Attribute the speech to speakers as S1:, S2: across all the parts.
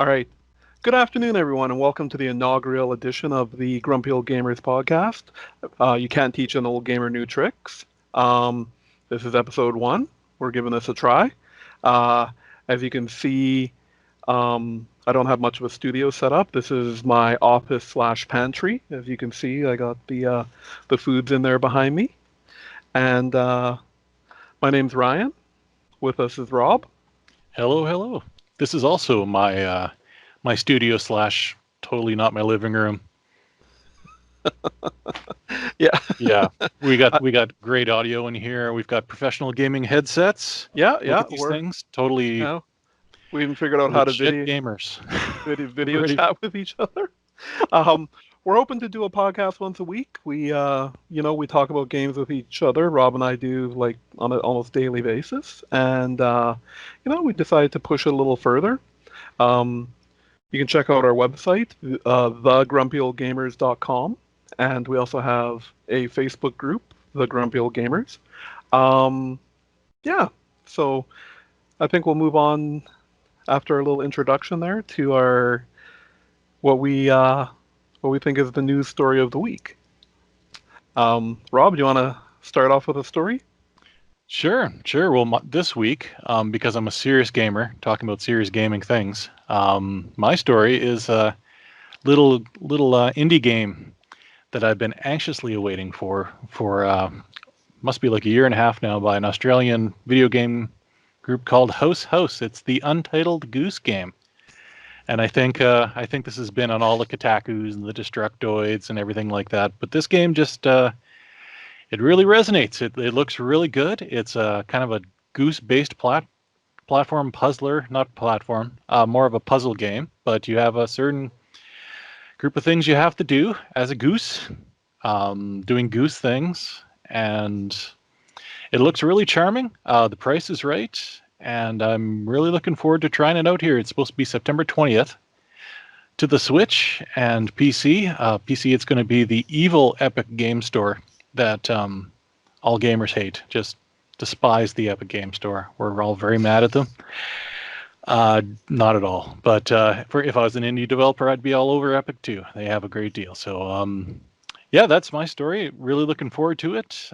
S1: All right. Good afternoon, everyone, and welcome to the inaugural edition of the Grumpy Old Gamers podcast. You can't teach an old gamer new tricks. This is episode one. We're giving this a try. Uh, as you can see, I don't have much of a studio set up. This is my office slash pantry. As you can see, I got the foods in there behind me. And my name's Ryan. With us is Rob.
S2: Hello, hello. This is also my studio slash totally not my living room.
S1: Yeah.
S2: Yeah, we got great audio in here. We've got professional gaming headsets.
S1: Yeah,
S2: Look
S1: yeah.
S2: at these things. Totally
S1: Yeah, we even figured out how to
S2: legit gamers. We're
S1: video
S2: ready.
S1: chat with each other. Um, we're hoping to do a podcast once a week. We talk about games with each other. Rob and I do like on an almost daily basis, and we decided to push it a little further. Um, you can check out our website, thegrumpyoldgamers.com, and we also have a Facebook group, The Grumpy Old Gamers. Um, yeah, so I think we'll move on after a little introduction there to our what we uh, what we think is the news story of the week. Rob, do you want to start off with a story?
S2: Sure, sure. Well, this week, because I'm a serious gamer, talking about serious gaming things, my story is a little indie game that I've been anxiously awaiting for must be like a year and a half now by an Australian video game group called House House. It's the Untitled Goose Game, and I think this has been on all the Kotakus and the Destructoids and everything like that. But this game just it really resonates. It looks really good. It's a kind of a goose-based platform puzzler, not platform, more of a puzzle game. But you have a certain group of things you have to do as a goose, doing goose things, and it looks really charming. The price is right, and I'm really looking forward to trying it out here. It's supposed to be September 20th to the Switch and PC. PC, it's going to be the evil Epic Game Store that all gamers hate. Just despise the Epic Game Store. We're all very mad at them. Not at all. But if I was an indie developer, I'd be all over Epic too. They have a great deal. So yeah, that's my story. Really looking forward to it.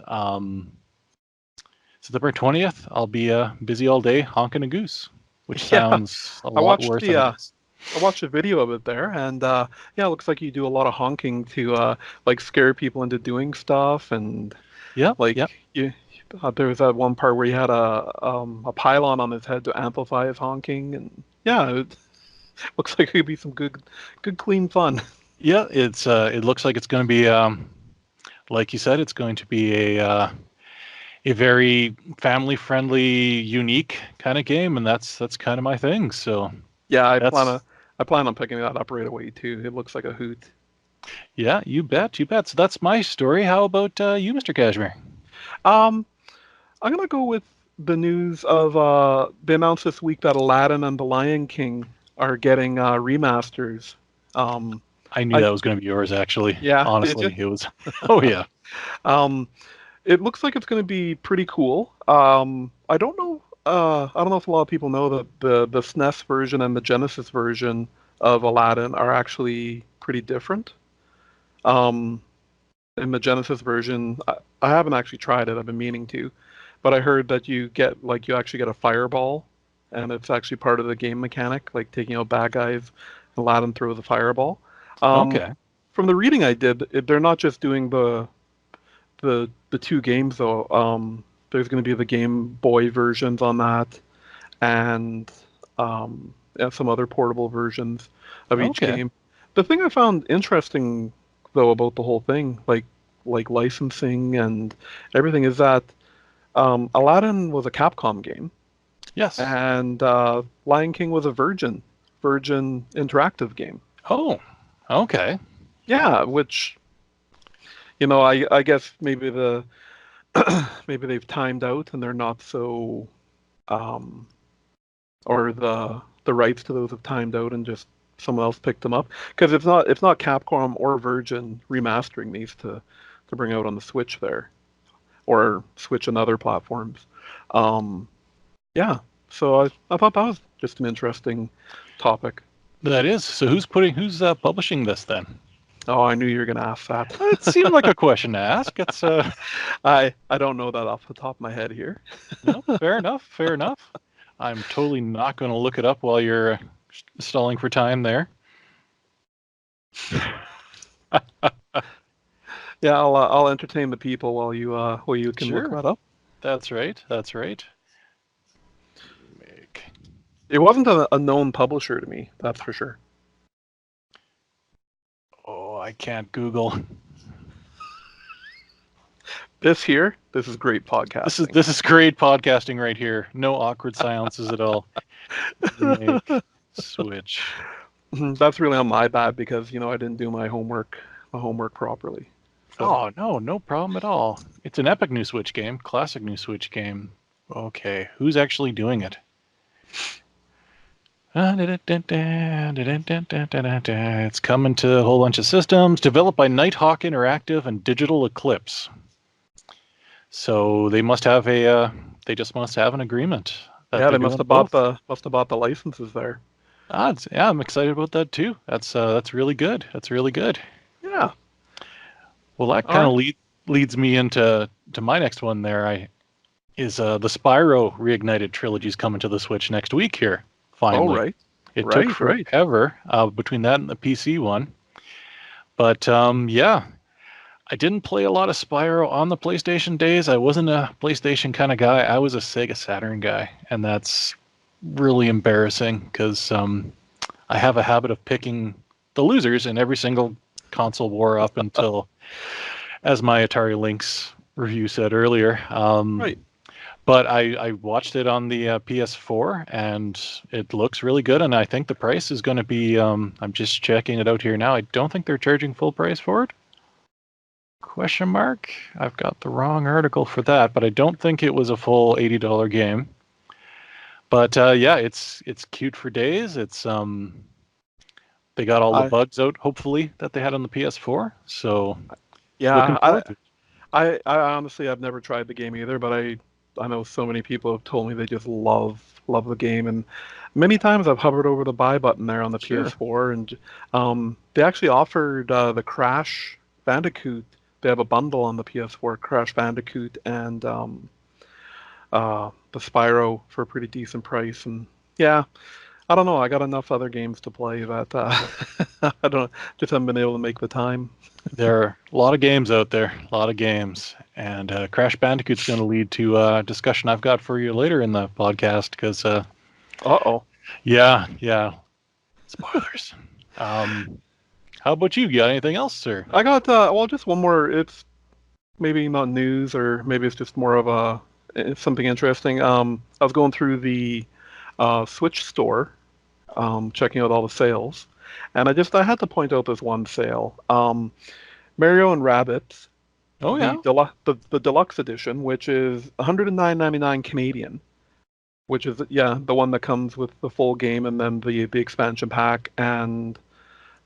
S2: September 20th, I'll be busy all day honking a goose, which
S1: Yeah,
S2: sounds a
S1: I
S2: lot
S1: watched
S2: worse
S1: the
S2: than it
S1: uh,
S2: is.
S1: I watched a video of it there, and yeah, it looks like you do a lot of honking to like scare people into doing stuff, and
S2: Yep, yep.
S1: like you. There was that one part where you had a pylon on his head to amplify his honking, and yeah, it looks like it could be some good clean fun.
S2: Yeah, it looks like it's going to be like you said, it's going to be a very family friendly, unique kind of game, and that's kind of my thing. So
S1: Yeah,
S2: that's
S1: I plan on picking that up right away too. It looks like a hoot.
S2: yeah, you bet, you bet. So that's my story. How about you, Mr. Cashmere?
S1: Um, I'm gonna go with the news of they announced this week that Aladdin and The Lion King are getting remasters. Um,
S2: I knew
S1: I
S2: that was going to be yours. Actually,
S1: Yeah, did you?
S2: honestly, it was. Oh yeah.
S1: Um, it looks like it's gonna be pretty cool. I don't know. I don't know if a lot of people know that the SNES version and the Genesis version of Aladdin are actually pretty different. Um, in the Genesis version, I haven't actually tried it. I've been meaning to, but I heard that you actually get a fireball, and it's actually part of the game mechanic, like taking out bad guys. Aladdin throws a fireball. Um,
S2: Okay.
S1: from the reading I did, they're not just doing the two games though. There's going to be the Game Boy versions on that, and yeah, some other portable versions of each
S2: Okay.
S1: game. The thing I found interesting though about the whole thing, like licensing and everything, is that Aladdin was a Capcom game,
S2: Yes.
S1: and Lion King was a Virgin Interactive game.
S2: Oh. Okay.
S1: Yeah, which I guess maybe maybe they've timed out and they're not so um, or the rights to those have timed out and just someone else picked them up, because it's not Capcom or Virgin remastering these to bring out on the Switch there, or Switch and other platforms. Um, yeah, so I thought that was just an interesting topic.
S2: That is. So who's publishing this then?
S1: Oh, I knew you were going to ask that.
S2: It seemed like a question to ask. It's
S1: I don't know that off the top of my head here.
S2: no, fair enough, fair enough. I'm totally not going to look it up while you're stalling for time there.
S1: Yeah, I'll entertain the people while you can look
S2: Sure,
S1: that up.
S2: that's right. That's right. Make.
S1: It wasn't a known publisher to me, that's for sure.
S2: Oh, I can't Google.
S1: This is great podcasting.
S2: This is great podcasting right here. No awkward silences at all. Make switch.
S1: That's really on my bad because I didn't do my homework properly. So
S2: Oh no, no problem at all. It's an epic new Switch game, classic new Switch game. Okay, who's actually doing it? It's coming to a whole bunch of systems. Developed by Nighthawk Interactive and Digital Eclipse. So they must have they just must have an agreement that
S1: yeah,
S2: they're
S1: they
S2: doing both.
S1: must have bought the licenses there.
S2: Yeah, I'm excited about that too. That's really good. That's really good.
S1: Yeah.
S2: Well, that
S1: All
S2: kind of
S1: right.
S2: leads me into my next one. The Spyro Reignited trilogy is coming to the Switch next week here.
S1: Oh,
S2: Finally,
S1: right.
S2: it took
S1: Right.
S2: forever between that and the PC one, but yeah, I didn't play a lot of Spyro on the PlayStation days. I wasn't a PlayStation kind of guy. I was a Sega Saturn guy, and that's really embarrassing because I have a habit of picking the losers in every single console war up until, as my Atari Lynx review said earlier.
S1: Right.
S2: But I watched it on the PS4, and it looks really good. And I think the price is going to be. I'm just checking it out here now. I don't think they're charging full price for it. Question mark? I've got the wrong article for that, but I don't think it was a full $80 game. But yeah, it's cute for days. It's they got all the
S1: I
S2: bugs out, hopefully, that they had on the PS4. So looking
S1: yeah,
S2: forward to it.
S1: I honestly I've never tried the game either, but I know so many people have told me they just love the game, and many times I've hovered over the buy button there on the
S2: Sure.
S1: PS4, and they actually offered the Crash Bandicoot. They have a bundle on the PS4, Crash Bandicoot and the Spyro for a pretty decent price, and yeah, I don't know. I got enough other games to play that I don't just haven't been able to make the time.
S2: There are a lot of games out there, a lot of games. And Crash Bandicoot's going to lead to a discussion I've got for you later in the podcast because,
S1: Uh-oh.
S2: yeah, spoilers. How about you? Got anything else, sir?
S1: I got well, just one more. It's maybe not news, or maybe it's just more of something interesting. I was going through the Switch store, checking out all the sales, and I had to point out this one sale. Mario and Rabbids,
S2: Oh, yeah.
S1: the deluxe edition, which is 109.99 Canadian, which is the one that comes with the full game and then the expansion pack, and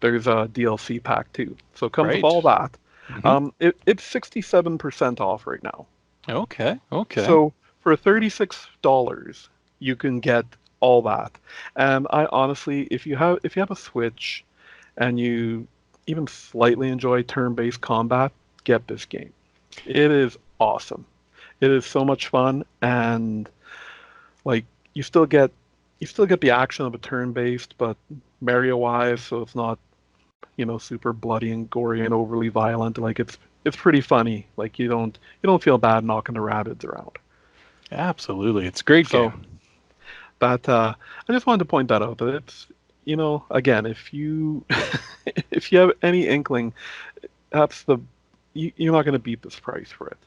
S1: there's a DLC pack too. So it comes with
S2: Right.
S1: all that.
S2: Hmm.
S1: It's 67% off right now.
S2: Okay. Okay.
S1: So for $36, you can get all that. And I honestly, if you have a Switch and you even slightly enjoy turn-based combat, get this game. It is awesome. It is so much fun, and like you still get the action of a turn-based, but Mario-wise, so it's not super bloody and gory and overly violent. Like it's pretty funny. Like you don't feel bad knocking the rabbits around.
S2: Absolutely. It's a great
S1: So
S2: game.
S1: that I just wanted to point that out, that it's again, if you if you have any inkling, that's you're not going to beat this price for it.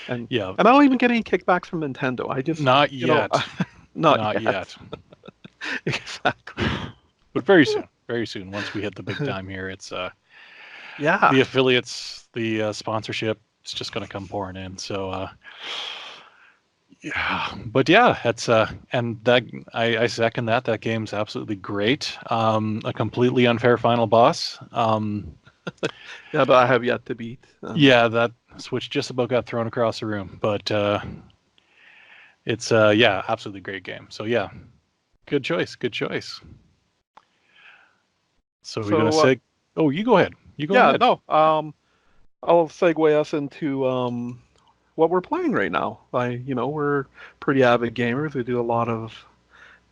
S1: And
S2: Yeah.
S1: and I don't even get any kickbacks from Nintendo. I just
S2: Not yet.
S1: not
S2: Not
S1: yet.
S2: yet.
S1: Exactly.
S2: But very soon. Very soon. Once we hit the big time here, it's
S1: Yeah.
S2: the affiliates, the sponsorship, it's just going to come pouring in. So yeah, but yeah, it's and that I second that. That game's absolutely great. A completely unfair final boss.
S1: Yeah, that I have yet to beat.
S2: Yeah, that switch just about got thrown across the room, but it's yeah, absolutely great game. So yeah, good choice, good choice. So we're gonna
S1: So
S2: say, oh, you go ahead. You go
S1: yeah,
S2: ahead.
S1: no. I'll segue us into what we're playing right now. We're pretty avid gamers. We do a lot of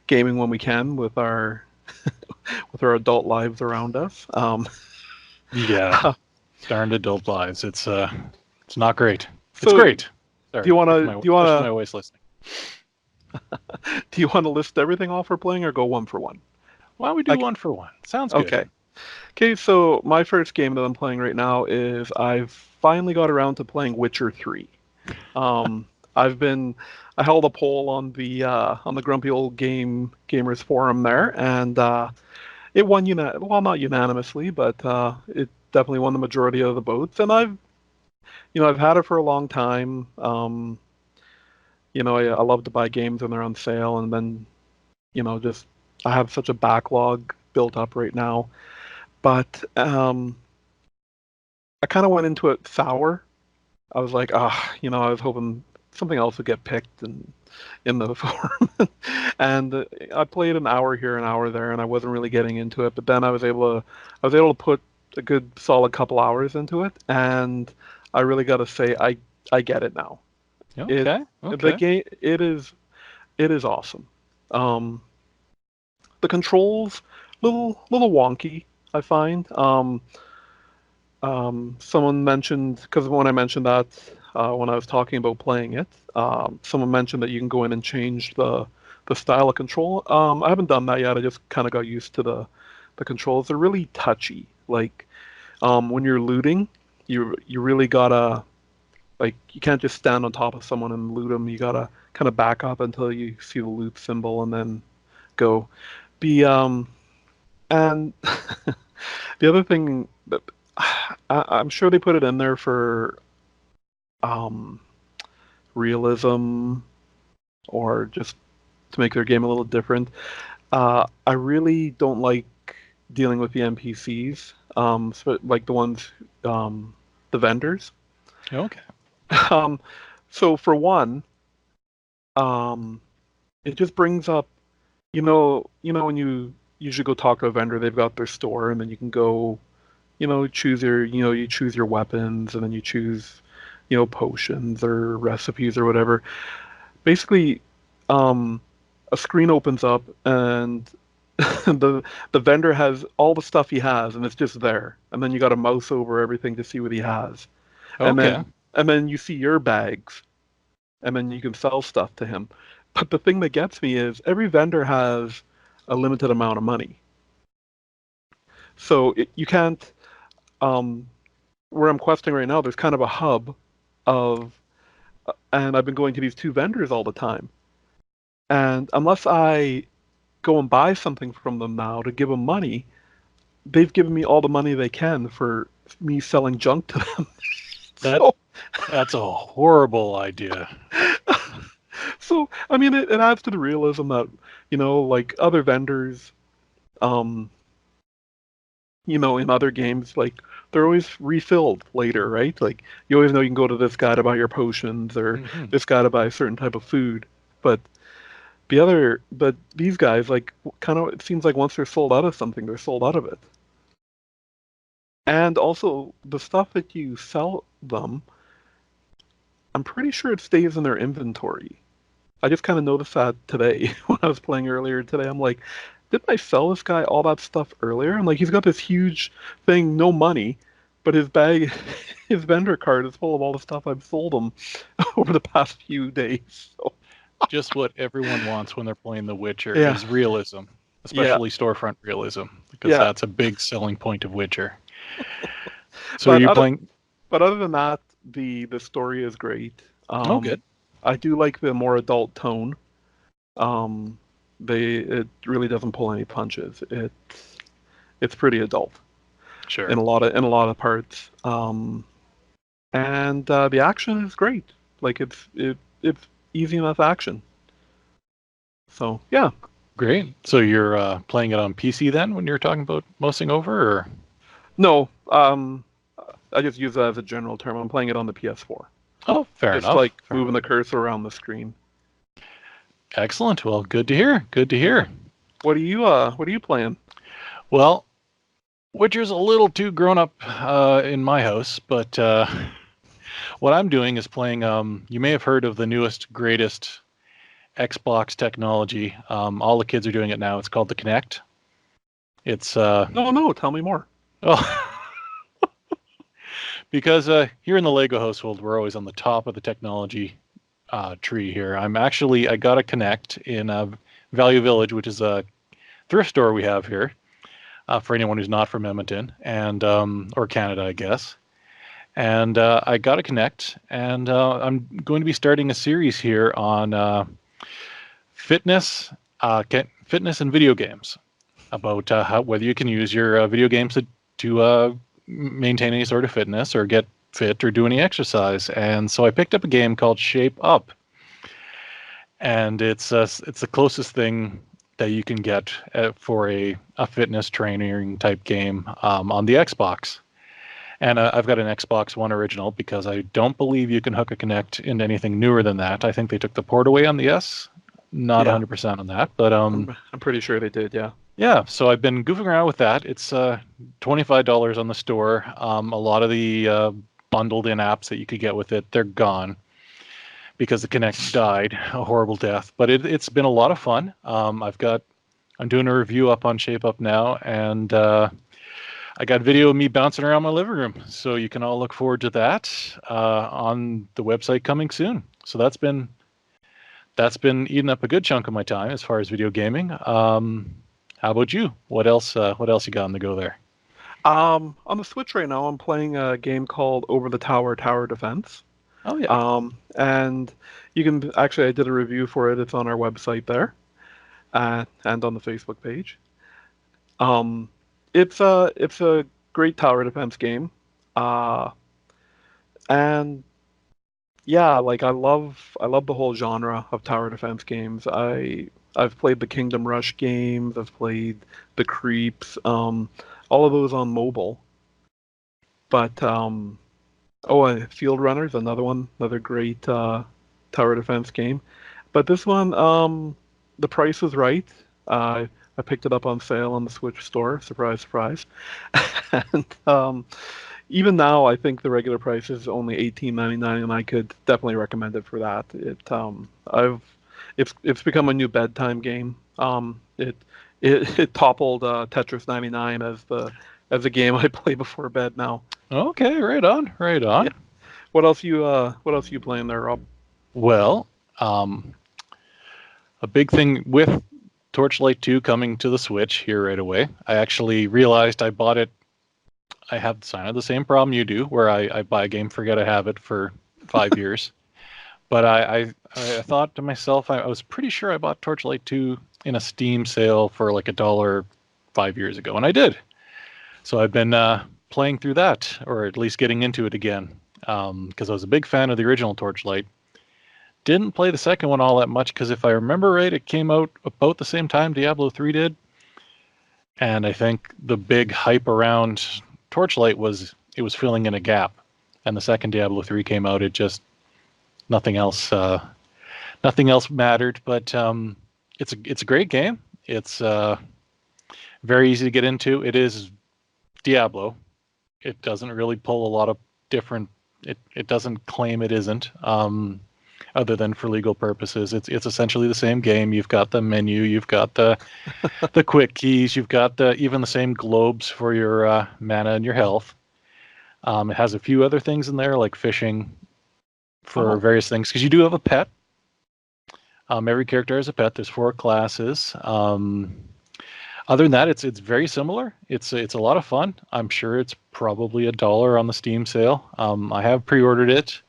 S1: gaming when we can with our adult lives around us.
S2: Yeah, darned adult lives. It's not great. It's
S1: so
S2: great.
S1: do you
S2: Sorry,
S1: want
S2: if
S1: to
S2: my especially my wife's listening.
S1: do you want to list everything off we're playing or go one for one?
S2: Why don't we do
S1: Like,
S2: one for one? Sounds good.
S1: okay. Okay, so my first game that I'm playing right now is I've finally got around to playing Witcher 3. Um, I've been I held a poll on the Grumpy Old Gamers forum there, and it won well, not unanimously, but it definitely won the majority of the votes. And I've had it for a long time. I love to buy games when they're on sale, and then just I have such a backlog built up right now. But I kind of went into it sour. I was like, I was hoping something else would get picked in the forum. And I played an hour here, an hour there, and I wasn't really getting into it. But then I was able to put a good solid couple hours into it, and I really got to say, I get it now. It
S2: Okay.
S1: the
S2: Okay.
S1: game it is awesome. Um, the controls little wonky, I find. Someone mentioned, because when I mentioned that when I was talking about playing it, someone mentioned that you can go in and change the style of control. I haven't done that yet. I just kind of got used to the controls. They're really touchy. Like when you're looting, you really gotta like you can't just stand on top of someone and loot them. You gotta kind of back up until you see the loot symbol and then go. Be and the other thing that I'm sure they put it in there for um, realism or just to make their game a little different. I really don't like dealing with the NPCs, like the ones, the vendors.
S2: Okay.
S1: Um, so for one, um, it just brings up, when you usually go talk to a vendor, they've got their store, and then you can go, you choose your weapons, and then you choose, potions or recipes or whatever. Basically, um, a screen opens up and the vendor has all the stuff he has and it's just there. And then you got to mouse over everything to see what he has. And
S2: Okay.
S1: then you see your bags and then you can sell stuff to him. But the thing that gets me is every vendor has a limited amount of money. So you can't um where I'm questing right now, there's kind of a hub of and I've been going to these two vendors all the time. And unless I go and buy something from them now to give them money, they've given me all the money they can for me selling junk to them.
S2: That
S1: so,
S2: that's a horrible idea.
S1: so I mean, it adds to the realism that like other vendors, um, in other games, like they're always refilled later, right? Like you always know you can go to this guy to buy your potions or
S2: Hmm.
S1: this guy to buy a certain type of food, but but these guys, like, kind of, it seems like once they're sold out of something, they're sold out of it. And also, the stuff that you sell them, I'm pretty sure it stays in their inventory. I just kind of noticed that today when I was playing earlier today. I'm like, didn't I sell this guy all that stuff earlier? And like, he's got this huge thing, no money, but his bag, his vendor card is full of all the stuff I've sold him over the past few days. So,
S2: Just what everyone wants when they're playing The Witcher
S1: yeah,
S2: is realism,
S1: yeah,
S2: especially storefront realism, because
S1: yeah.
S2: that's a big selling point of Witcher. So are
S1: But
S2: you
S1: other,
S2: playing?
S1: but other than that, the story is great.
S2: Oh, good.
S1: I do like the more adult tone. Um, it really doesn't pull any punches. It's pretty adult
S2: Sure.
S1: in a lot of parts. And the action is great. Like it's easy enough action. So yeah,
S2: Great. So you're playing it on PC then when you're talking about mosing over, or?
S1: no, I just use that as a general term. I'm playing it on the PS4,
S2: Oh, fair
S1: just
S2: enough.
S1: like
S2: Fair
S1: moving
S2: enough.
S1: the cursor around the screen.
S2: Excellent. Well, good to hear. Good to
S1: Yeah.
S2: hear.
S1: What are you playing?
S2: Well, Witcher's a little too grown up in my house, but what I'm doing is playing. You may have heard of the newest, greatest Xbox technology. All the kids are doing it now. It's called the Kinect. It's
S1: No, no, tell me more.
S2: oh, because here in the Lego household, we're always on the top of the technology tree here. I got a Kinect in Value Village, which is a thrift store we have here for anyone who's not from Edmonton and or Canada, I guess. And I got a Kinect, and I'm going to be starting a series here on fitness, fitness and video games about whether you can use your video games to maintain any sort of fitness or get fit or do any exercise. And so I picked up a game called Shape Up, and it's the closest thing that you can get for a fitness training type game on the Xbox. And I've got an Xbox One original because I don't believe you can hook a Kinect into anything newer than that. I think they took the port away on the S. Not
S1: Yeah,
S2: 100% on that, but
S1: I'm pretty sure they did. Yeah.
S2: yeah. So I've been goofing around with that. It's $25 on the store. A lot of the bundled in apps that you could get with it, they're gone because the Kinect died a horrible death. But it's been a lot of fun. I'm doing a review up on Shape Up now, and I got video of me bouncing around my living room, so you can all look forward to that on the website coming soon. So that's been eating up a good chunk of my time as far as video gaming. How about you? What else? What else you got on the go there?
S1: On the Switch right now, I'm playing a game called Over the Tower Tower Defense.
S2: Oh yeah.
S1: And you can actually, I did a review for it. It's on our website there, and on the Facebook page. Um, it's a great tower defense game. Uh, and yeah, like I love the whole genre of tower defense games. I've played the Kingdom Rush games. I've played the Creeps. All of those on mobile. But oh, and Field Runner's another one, another great tower defense game. But this one, the price is right. I picked it up on sale on the Switch store. Surprise, surprise. And even now, I think the regular price is only 18.99, and I could definitely recommend it for that. It's become a new bedtime game. It toppled Tetris 99 as the game I play before bed now.
S2: Okay, right on, right
S1: Yeah.
S2: on.
S1: What else you playing there, Rob?
S2: Well, um, a big thing with Torchlight 2 coming to the Switch here right away. I actually realized I bought it. I have kind of the same problem you do, where I buy a game, forget I have it for 5 years. But I thought to myself, I was pretty sure I bought Torchlight 2 in a Steam sale for like $1 5 years ago, and I did. So I've been playing through that, or at least getting into it again, because I was a big fan of the original Torchlight. Didn't play the second one all that much because if I remember right, it came out about the same time Diablo 3 did. And I think the big hype around Torchlight was it was filling in a gap. And the second Diablo 3 came out, it just nothing else nothing else mattered. But it's a great game. It's very easy to get into. It is Diablo. It doesn't really pull a lot of different. It doesn't claim it isn't. Other than for legal purposes, it's essentially the same game. You've got the menu, you've got the quick keys, you've got even the same globes for your mana and your health. It has a few other things in there like fishing for
S1: Oh,
S2: various things because you do have a pet. Every character has a pet. There's 4 classes. Other than that, it's very similar. It's a lot of fun. I'm sure it's probably $1 on the Steam sale. I have pre-ordered it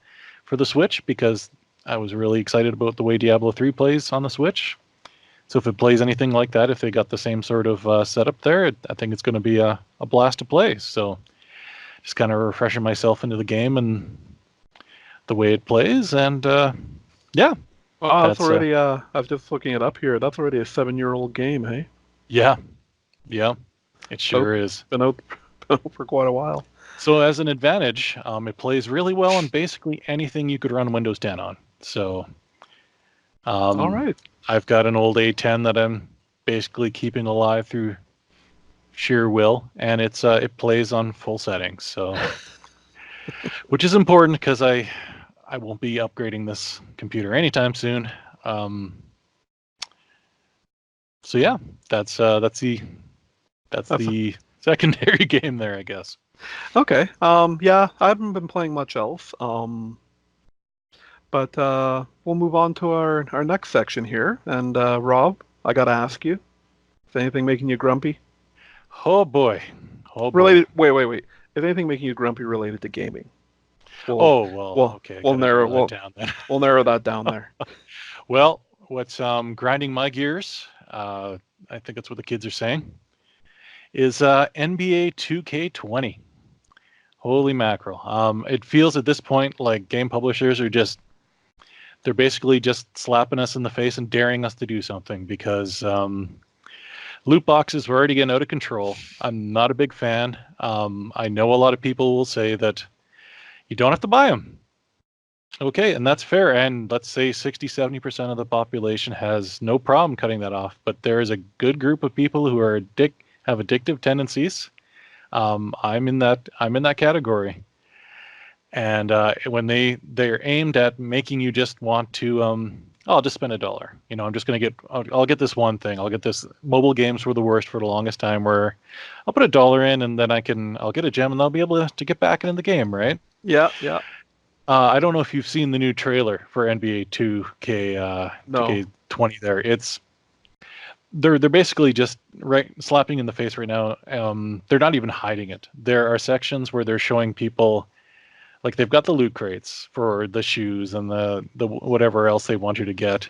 S2: for the Switch because I was really excited about the way Diablo 3 plays on the Switch. So if it plays anything like that, if they got the same sort of setup there, I think it's going to be a blast to play. So just kind of refreshing myself into the game and the way it plays. And yeah,
S1: well, that's
S2: that's
S1: already. I was just looking it up here. That's already a 7-year-old game. Hey,
S2: yeah, yeah, it
S1: so
S2: sure is.
S1: been out, been out for quite a while.
S2: So as an advantage, it plays really well on basically anything you could run Windows 10 on. So
S1: All
S2: um,
S1: right.
S2: I've got an old A10 that I'm basically keeping alive through sheer will, and it plays on full settings. So, which is important because I won't be upgrading this computer anytime soon. Um, so yeah, that's the that's
S1: That's
S2: the secondary game there, I guess.
S1: okay. Yeah, I haven't been playing much else. But we'll move on to our next section here. And Rob, I gotta ask you, is anything making you grumpy?
S2: Oh boy, oh boy.
S1: Related? Wait. Is anything making you grumpy related to gaming? We'll
S2: Oh well,
S1: we'll
S2: okay, I
S1: we'll
S2: gotta
S1: narrow
S2: narrow that
S1: we'll
S2: down then.
S1: we'll narrow that down there.
S2: Well, what's grinding my gears? I think that's what the kids are saying. Is NBA 2K20. Holy mackerel! It feels at this point like game publishers are they're basically just slapping us in the face and daring us to do something because loot boxes were already getting out of control. I'm not a big fan. I know a lot of people will say that you don't have to buy them. Okay, and that's fair. And let's say 60-70% of the population has no problem cutting that off. But there is a good group of people who are have addictive tendencies. I'm in that category. And when they're aimed at making you just want to, oh, I'll just spend $1. I'm just gonna I'll get this one thing. I'll get this. Mobile games were the worst for the longest time, where I'll put $1 in, and then I'll get a gem, and I'll be able to get back into the game, right?
S1: Yeah.
S2: I don't know if you've seen the new trailer for NBA 2K
S1: No.
S2: 2K20. They're basically just right slapping in the face right now. They're not even hiding it. There are sections where they're showing people like they've got the loot crates for the shoes and the whatever else they want you to get.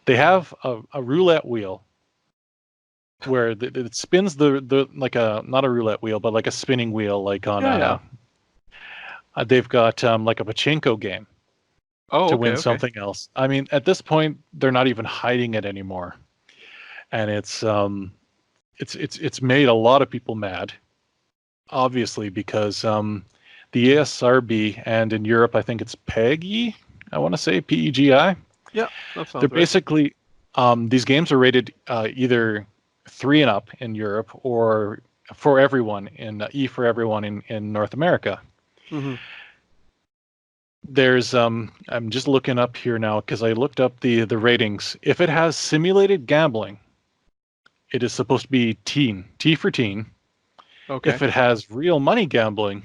S2: They have a roulette wheel where it spins the like a not a roulette wheel but like a spinning wheel like on
S1: Yeah.
S2: they've got like a pachinko game
S1: Oh,
S2: to
S1: okay,
S2: win
S1: okay.
S2: something else. I mean, at this point, they're not even hiding it anymore, and it's made a lot of people mad, obviously, because the ESRB and in Europe, I think it's PEGI. I want to say PEGI.
S1: Yeah, that
S2: They're
S1: sounds right.
S2: basically these games are rated either 3 and up in Europe or for everyone in E for everyone in North America.
S1: Hmm.
S2: There's I'm just looking up here now because I looked up the ratings. If it has simulated gambling, it is supposed to be T for teen. If
S1: Okay.
S2: it has real money gambling,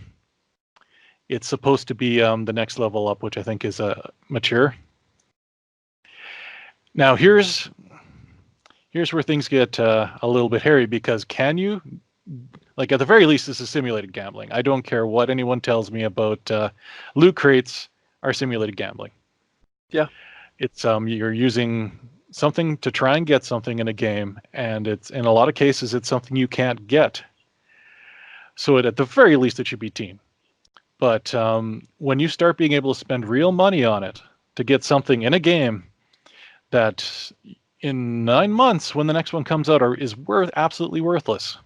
S2: it's supposed to be the next level up, which I think is mature. Now here's where things get a little bit hairy because can you, like, at the very least, this is simulated gambling. I don't care what anyone tells me about loot crates are simulated gambling.
S1: Yeah.
S2: It's you're using something to try and get something in a game, and it's in a lot of cases it's something you can't get. So at the very least it should be team. But when you start being able to spend real money on it to get something in a game that in 9 months when the next one comes out is absolutely worthless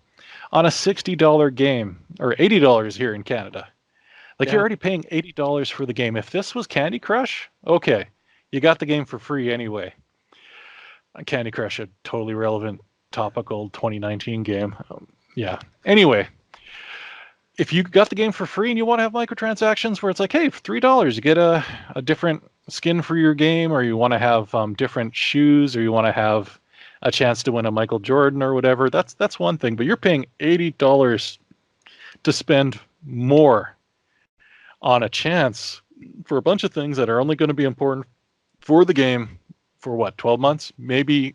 S2: on a $60 game or $80 here in Canada. Like you're
S1: Yeah.
S2: already paying $80 for the game. If this was Candy Crush, okay, you got the game for free anyway. Candy Crush, a totally relevant, topical 2019 game. Yeah. Anyway, if you got the game for free and you want to have microtransactions where it's like, hey, for $3, you get a different skin for your game, or you want to have different shoes, or you want to have a chance to win a Michael Jordan or whatever, that's one thing. But you're paying $80 to spend more on a chance for a bunch of things that are only going to be important for the game for what, 12 months? Maybe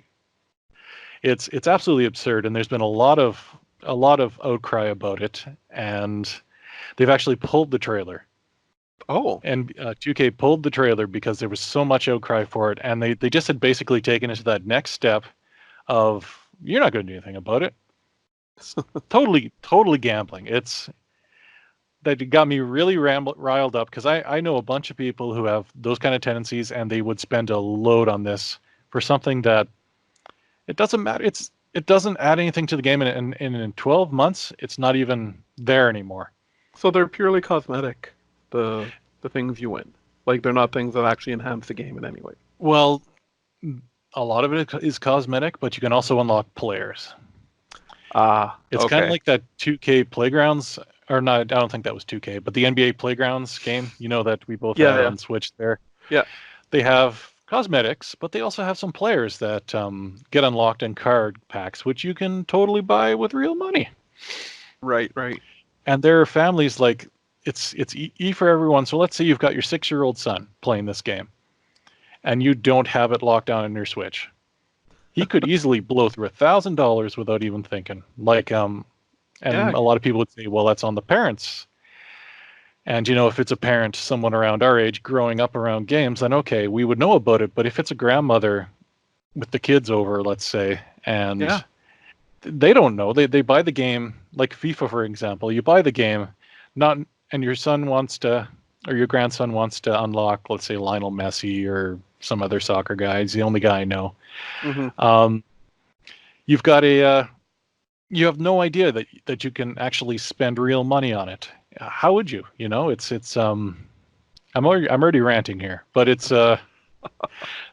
S2: it's absolutely absurd, and there's been a lot of outcry about it, and they've actually pulled the trailer.
S1: Oh.
S2: And 2K pulled the trailer because there was so much outcry for it, and they just had basically taken it to that next step of you're not going to do anything about it. It's totally gambling. It's that got me really riled up because I know a bunch of people who have those kind of tendencies, and they would spend a load on this for something that it doesn't matter. It doesn't add anything to the game, and in 12 months, it's not even there anymore.
S1: So they're purely cosmetic, the things you win. Like they're not things that actually enhance the game in any way.
S2: Well, a lot of it is cosmetic, but you can also unlock players.
S1: Ah,
S2: It's kind of
S1: okay.
S2: like that 2K Playgrounds, or not, I don't think that was 2K, but the NBA Playgrounds game, that we both
S1: Yeah,
S2: had
S1: yeah,
S2: on Switch there.
S1: yeah.
S2: They have cosmetics, but they also have some players that get unlocked in card packs, which you can totally buy with real money.
S1: Right, right.
S2: And there are families like it's E for everyone. So let's say you've got your 6-year-old son playing this game, and you don't have it locked down in your Switch. He could easily blow through $1,000 without even thinking. And
S1: Yeah,
S2: a lot of people would say, well, that's on the parents. And if it's a parent, someone around our age growing up around games, then okay, we would know about it. But if it's a grandmother with the kids over, let's say, and
S1: yeah,
S2: they don't know, they buy the game, like FIFA, for example. You buy the game, not and your son wants to, or your grandson wants to unlock, let's say, Lionel Messi or some other soccer guy. He's the only guy I know.
S1: hmm
S2: Um, you've got you have no idea that you can actually spend real money on it. How would you? I'm already ranting here, but it's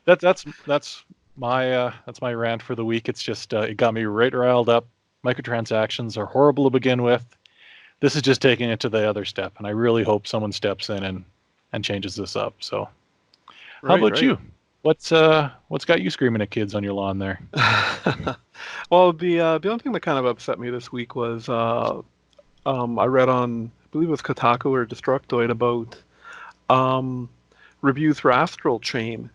S2: that's my rant for the week. It's just it got me right riled up. Microtransactions are horrible to begin with. This is just taking it to the other step, and I really hope someone steps in and changes this up. So, how
S1: right,
S2: about
S1: right.
S2: you? What's got you screaming at kids on your lawn there?
S1: Well, the only thing that kind of upset me this week was I read on, I believe it was Kotaku or Destructoid, about um, reviews for Astral Chain.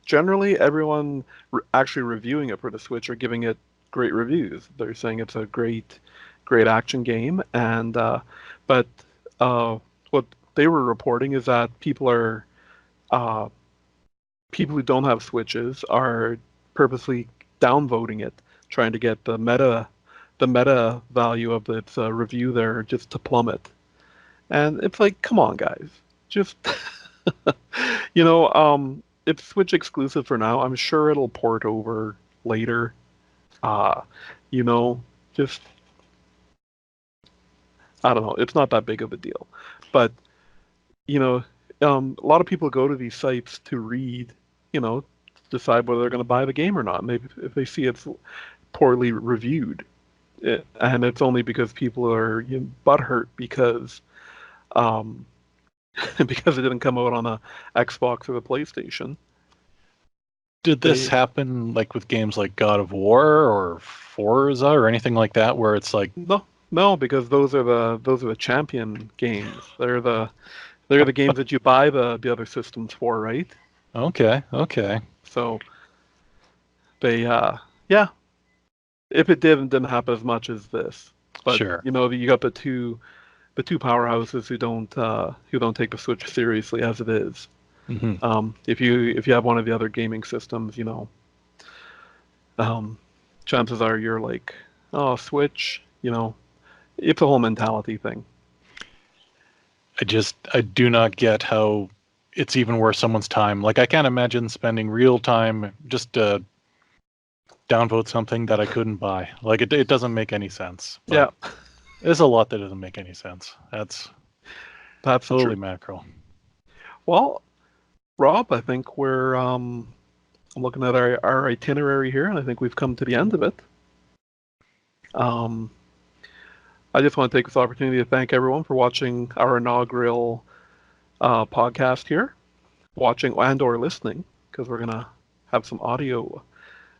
S1: Generally, everyone actually reviewing it for the Switch are giving it great reviews. They're saying it's a great action game, and but uh, what they were reporting is that uh, people who don't have Switches are purposely downvoting it, trying to get the meta value of its review there just to plummet. And it's like, come on, guys, just it's Switch exclusive for now. I'm sure it'll port over later. Uh, you know, just I don't know. It's not that big of a deal, but you know, a lot of people go to these sites to read, you know, decide whether they're going to buy the game or not. And if they see it's poorly reviewed, and it's only because people are butthurt because um, because it didn't come out on a Xbox or the PlayStation.
S2: Did this
S1: They
S2: happen like with games like God of War or Forza or anything like that, where it's like,
S1: no, because those are the champion games. They're the games that you buy the other systems for, right?
S2: okay, okay,
S1: So they yeah, if it didn't happen as much as this. But
S2: sure.
S1: you got the two powerhouses who don't take the Switch seriously as it is.
S2: Hmm.
S1: If you have one of the other gaming systems, um, chances are you're like, oh, Switch, it's a whole mentality thing.
S2: I do not get how it's even worth someone's time. Like I can't imagine spending real time just to downvote something that I couldn't buy. Like it doesn't make any sense. But
S1: Yeah,
S2: there's a lot that doesn't make any sense. That's
S1: that's the
S2: holy
S1: truth.
S2: mackerel.
S1: Well, Rob, I think I'm looking at our itinerary here, and I think we've come to the end of it. Um, I just want to take this opportunity to thank everyone for watching our inaugural podcast here, watching and/or listening, because we're gonna have some audio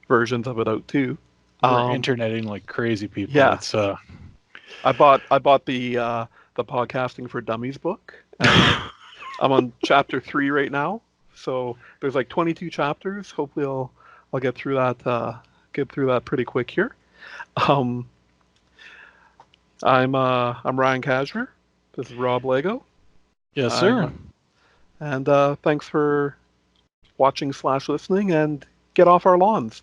S1: versions of it out too.
S2: We're
S1: Um,
S2: interneting like crazy people.
S1: yeah,
S2: It's
S1: I bought the podcasting for Dummies book, and I'm on chapter 3 right now. So there's like 22 chapters. Hopefully, I'll get through that pretty quick here. Um, I'm Ryan Kashner. This is Rob Lego.
S2: yes,
S1: I'm
S2: sir.
S1: and thanks for watching/listening, and get off our lawns.